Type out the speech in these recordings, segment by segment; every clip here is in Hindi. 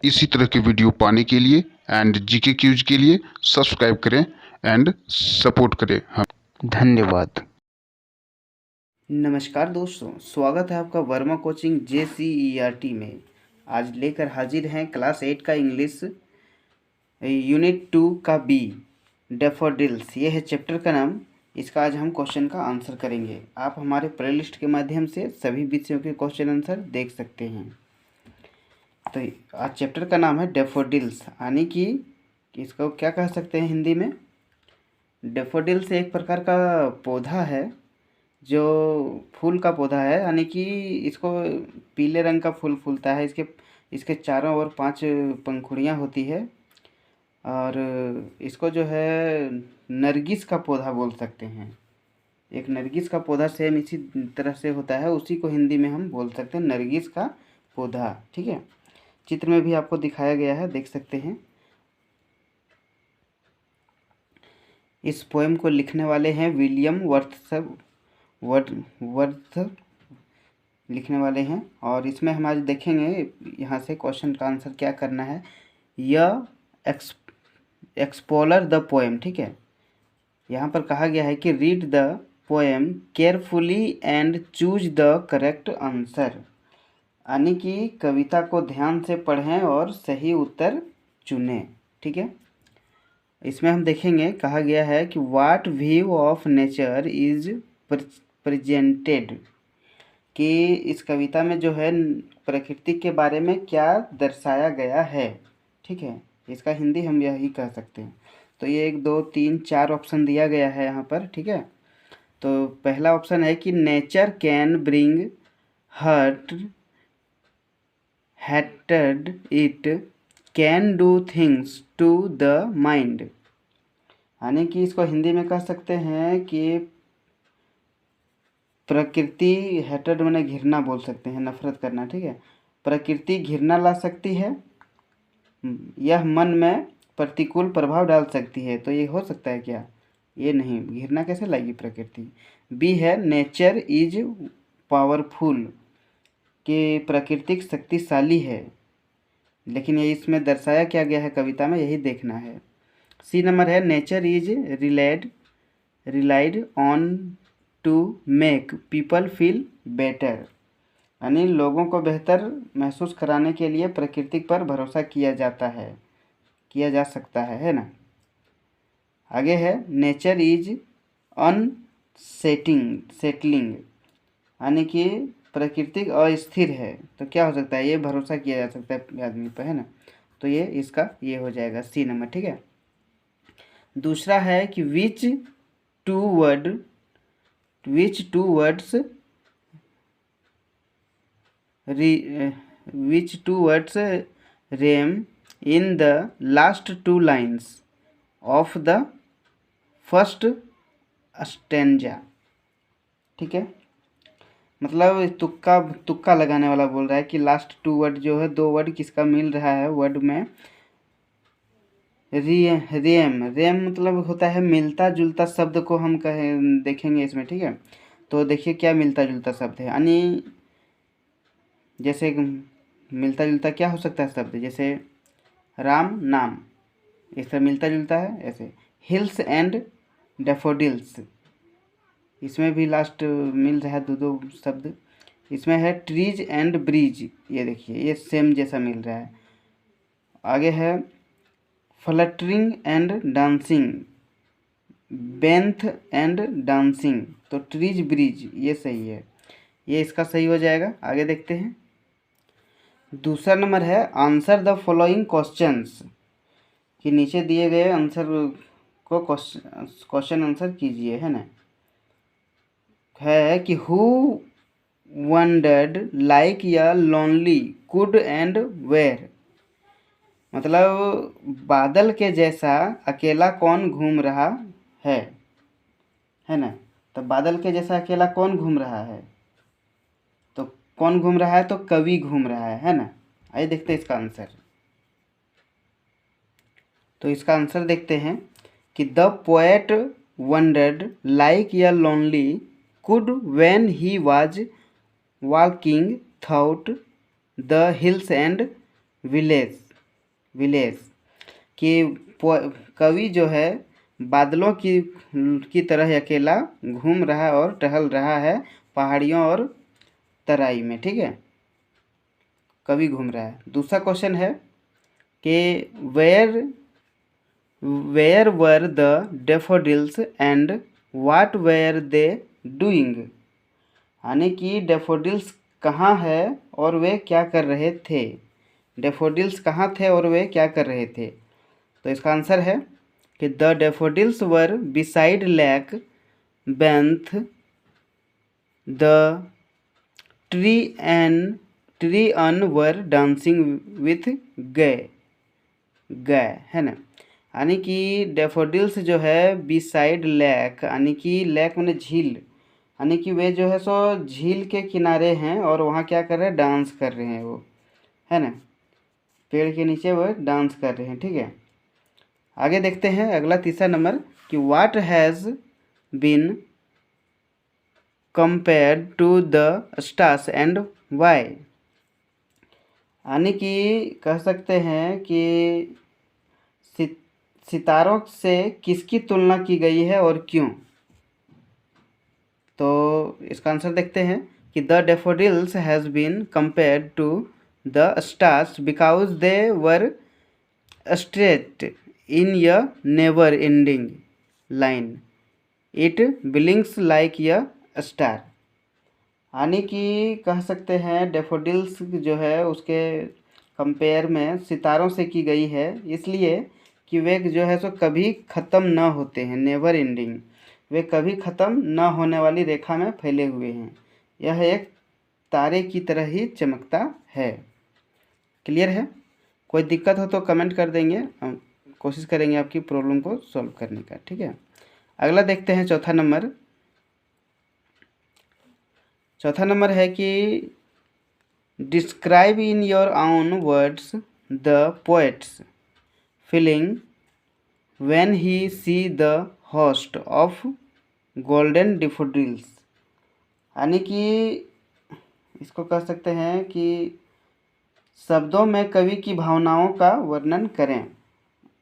इसी तरह के वीडियो पाने के लिए एंड जीके क्यूज के लिए सब्सक्राइब करें एंड सपोर्ट करें। धन्यवाद। नमस्कार दोस्तों, स्वागत है आपका वर्मा कोचिंग JCERT में। आज लेकर हाजिर हैं क्लास 8 का इंग्लिश यूनिट 2 का बी डैफोडिल्स। ये है चैप्टर का नाम। इसका आज हम क्वेश्चन का आंसर करेंगे। आप हमारे प्लेलिस्ट के माध्यम से सभी विषयों के क्वेश्चन आंसर देख सकते हैं। तो आज चैप्टर का नाम है डैफोडिल्स, यानी कि इसको क्या कह सकते हैं हिंदी में। डैफोडिल्स एक प्रकार का पौधा है जो फूल का पौधा है, यानी कि इसको पीले रंग का फूल फूलता है। इसके चारों ओर 5 पंखुड़ियाँ होती है और इसको जो है नरगिस का पौधा बोल सकते हैं। एक नरगिस का पौधा सेम इसी तरह से होता है, उसी को हिंदी में हम बोल सकते हैं नरगिस का पौधा। ठीक है, चित्र में भी आपको दिखाया गया है, देख सकते हैं। इस पोएम को लिखने वाले हैं विलियम वर्थ लिखने वाले हैं। और इसमें हम आज देखेंगे यहाँ से क्वेश्चन का आंसर क्या करना है। यह एक्सप्लोर द पोएम। ठीक है, यहाँ पर कहा गया है कि read the poem carefully and choose the correct answer, यानी कि कविता को ध्यान से पढ़ें और सही उत्तर चुनें। ठीक है, इसमें हम देखेंगे कहा गया है कि what view of nature is presented, कि इस कविता में जो है प्रकृति के बारे में क्या दर्शाया गया है। ठीक है, इसका हिंदी हम यही कह सकते हैं। तो ये 1 2 3 4 ऑप्शन दिया गया है यहाँ पर। ठीक है, तो पहला ऑप्शन है कि nature can bring hatred, it can do things to the mind, यानी कि इसको हिंदी में कह सकते हैं कि प्रकृति, हेटेड मैंने घृणा बोल सकते हैं, नफरत करना। ठीक है, प्रकृति घृणा ला सकती है, यह मन में प्रतिकूल प्रभाव डाल सकती है। तो ये हो सकता है क्या? ये नहीं, घृणा कैसे लाएगी प्रकृति। बी है नेचर इज पावरफुल, कि प्राकृतिक शक्तिशाली है, लेकिन ये इसमें दर्शाया क्या गया है कविता में, यही देखना है। सी नंबर है nature is relied on to make people feel better, यानी लोगों को बेहतर महसूस कराने के लिए प्रकृति पर भरोसा किया जा सकता है ना। आगे है नेचर इज सेटलिंग, यानी कि प्राकृतिक अस्थिर है। तो क्या हो सकता है, ये भरोसा किया जा सकता है आदमी पर, है ना। तो ये इसका ये हो जाएगा सी नंबर। ठीक है, दूसरा है कि which two words rhyme in the last 2 lines of the first stanza. ठीक है, मतलब तुक्का लगाने वाला बोल रहा है कि लास्ट 2 वर्ड जो है, 2 वर्ड किसका मिल रहा है वर्ड में। रेम मतलब होता है मिलता जुलता शब्द को हम देखेंगे इसमें। ठीक है, तो देखिए क्या मिलता जुलता शब्द है, यानी जैसे मिलता जुलता क्या हो सकता है शब्द, जैसे राम नाम, इस तरह मिलता जुलता है। ऐसे हिल्स एंड डैफोडिल्स, इसमें भी लास्ट मिल रहा है 2 शब्द। इसमें है ट्रीज एंड ब्रिज, ये देखिए ये सेम जैसा मिल रहा है। आगे है fluttering and dancing, beneath and dancing, तो ट्रीज ब्रिज ये सही है, ये इसका सही हो जाएगा। आगे देखते हैं, दूसरा नंबर है आंसर द फॉलोइंग क्वेश्चंस, कि नीचे दिए गए आंसर को क्वेश्चन आंसर कीजिए, है ना। है कि हु वंडर्ड लाइक या लोनली कुड एंड वेयर, मतलब बादल के जैसा अकेला कौन घूम रहा है ना। तो बादल के जैसा अकेला कौन घूम रहा है, तो कौन घूम रहा है, तो कवि घूम रहा है ना। आइए देखते हैं इसका आंसर। तो इसका आंसर देखते हैं कि द पोएट वंडर्ड लाइक या lonely could when he was walking through the hills and villages, village, कि कवि जो है बादलों की तरह अकेला घूम रहा और टहल रहा है पहाड़ियों और तराई में, ठीक है, कवि घूम रहा है। दूसरा क्वेश्चन है कि where were the daffodils and what were they doing, यानी कि डेफोडिल्स कहाँ है और वे क्या कर रहे थे। डेफोडिल्स कहाँ थे और वे क्या कर रहे थे। तो इसका आंसर है कि the daffodils were beside lake beneath the tree and were dancing with गए है ना। यानी कि डेफोडिल्स जो है बिसाइड लेक, यानी कि लेक मैंने झील, यानी कि वे जो है सो झील के किनारे हैं और वहाँ क्या कर रहे हैं, डांस कर रहे हैं वो, है ना, पेड़ के नीचे वो डांस कर रहे हैं, ठीक है। आगे देखते हैं अगला तीसरा नंबर कि what has been compared to the stars and why, यानी कि कह सकते हैं कि सितारों से किसकी तुलना की गई है और क्यों। तो इसका आंसर देखते हैं कि the daffodils has been compared to the stars because they were straight in a never ending line, it blinks like a star, यानी कि कह सकते हैं डेफोडिल्स जो है उसके कंपेयर में सितारों से की गई है इसलिए कि वे जो है सो कभी ख़त्म न होते हैं, नेवर एंडिंग, वे कभी ख़त्म न होने वाली रेखा में फैले हुए हैं। यह एक तारे की तरह ही चमकता है। क्लियर है। कोई दिक्कत हो तो कमेंट कर देंगे, हम कोशिश करेंगे आपकी प्रॉब्लम को सॉल्व करने का, ठीक है। अगला देखते हैं चौथा नंबर। चौथा नंबर है कि describe in your own words the poet's feeling when he see the host of golden daffodils, यानी कि इसको कह सकते हैं कि शब्दों में कवि की भावनाओं का वर्णन करें,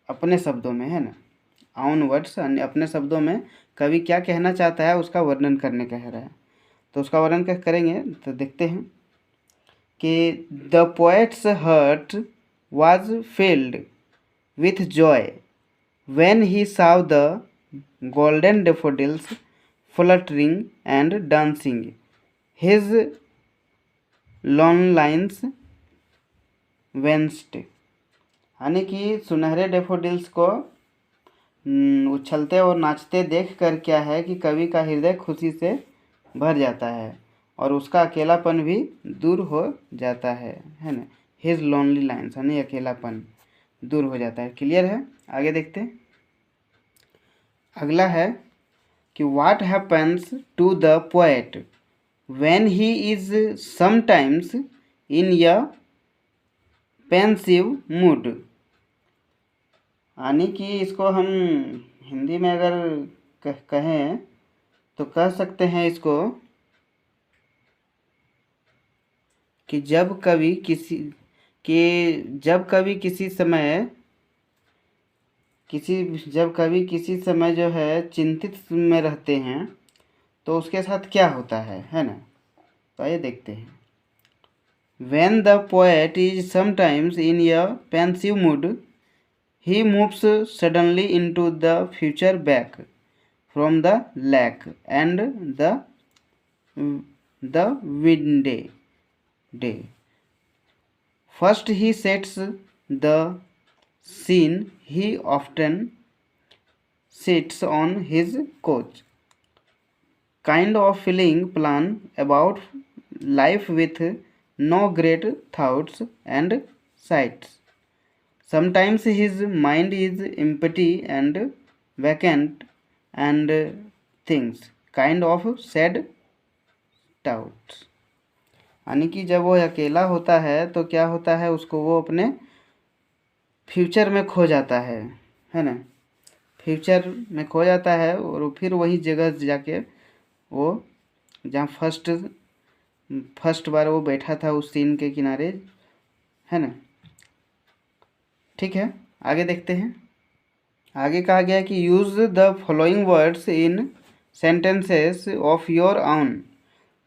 अपने शब्दों में, है ना, ऑन वर्ड्स, अपने शब्दों में कवि क्या कहना चाहता है उसका वर्णन करने कह रहा है। तो उसका वर्णन क्या करेंगे तो देखते हैं कि the poet's heart was filled with joy when he saw the golden daffodils fluttering and dancing, his lines went, यानी कि सुनहरे डेफोडिल्स को उछलते और नाचते देख कर क्या है कि कवि का हृदय खुशी से भर जाता है और उसका अकेलापन भी दूर हो जाता है ना। हिज लोनली लाइन्स, यानी अकेलापन दूर हो जाता है। क्लियर है। आगे देखते हैं। अगला है कि what happens to the poet when he is sometimes in a pensive mood, यानी कि इसको हम हिंदी में अगर कहें तो कह सकते हैं इसको कि जब कवि किसी समय जो है चिंतित में रहते हैं तो उसके साथ क्या होता है ना। तो आइए देखते हैं। When the poet is sometimes in a pensive mood, he moves suddenly into the future back from the lake and the windy day. First he sets the scene. He often sits on his couch, kind of feeling plan about life with no great thoughts and sights. Sometimes his mind is empty and vacant and things kind of sad doubts, यानी कि जब वो अकेला होता है तो क्या होता है, उसको वो अपने फ्यूचर में खो जाता है ना, फ्यूचर में खो जाता है और फिर वही जगह जाके वो जहाँ फर्स्ट बार वो बैठा था उस सीन के किनारे, है ना, ठीक है, आगे देखते हैं। आगे कहा गया है कि use the following words in sentences of your own,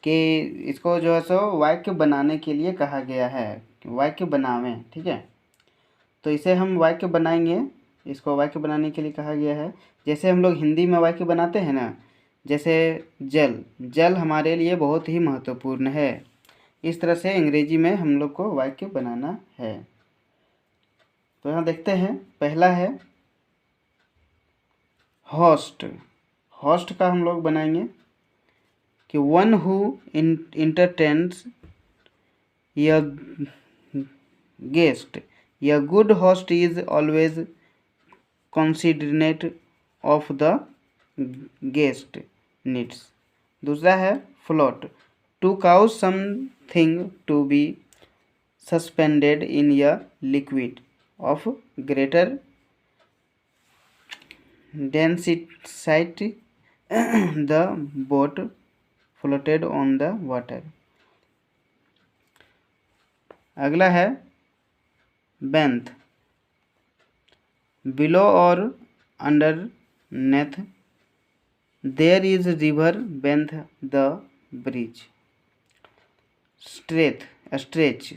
कि इसको जो है सो वाक्य बनाने के लिए कहा गया है, वाक्य बनावें। ठीक है, तो इसे हम वाक्य बनाएंगे, इसको वाक्य बनाने के लिए कहा गया है। जैसे हम लोग हिंदी में वाक्य बनाते हैं ना, जैसे जल, जल हमारे लिए बहुत ही महत्वपूर्ण है, इस तरह से अंग्रेजी में हम लोग को वाक्य बनाना है। तो यहाँ देखते हैं, पहला है होस्ट। होस्ट का हम लोग बनाएंगे कि वन हु इंटरटेन्स य गेस्ट, य good host is always considerate of the guest needs। दूसरा है float, to cause something to be suspended in a liquid of greater density the boat floated on the water। अगला है बेंथ, below or underneath there is river beneath the bridge। stretch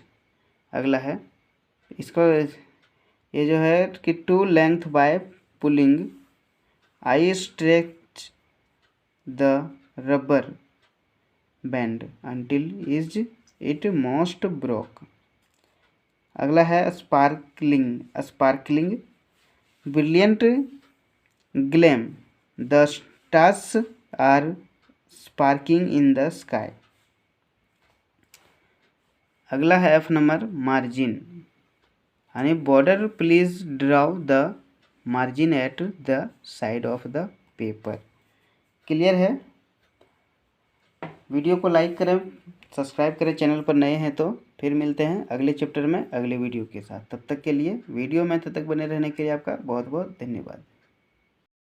अगला है, इसको ये जो है कि to length by pulling I stretch the rubber band until is it most broke। अगला है sparkling brilliant gleam, the stars are sparkling in the sky। अगला है F नंबर मार्जिन, यानी border please draw the margin at the side of the paper. Clear है? वीडियो को लाइक करें, सब्सक्राइब करें चैनल पर नए हैं तो। फिर मिलते हैं अगले चैप्टर में अगले वीडियो के साथ। तब तक के लिए वीडियो में तब तक बने रहने के लिए आपका बहुत बहुत धन्यवाद।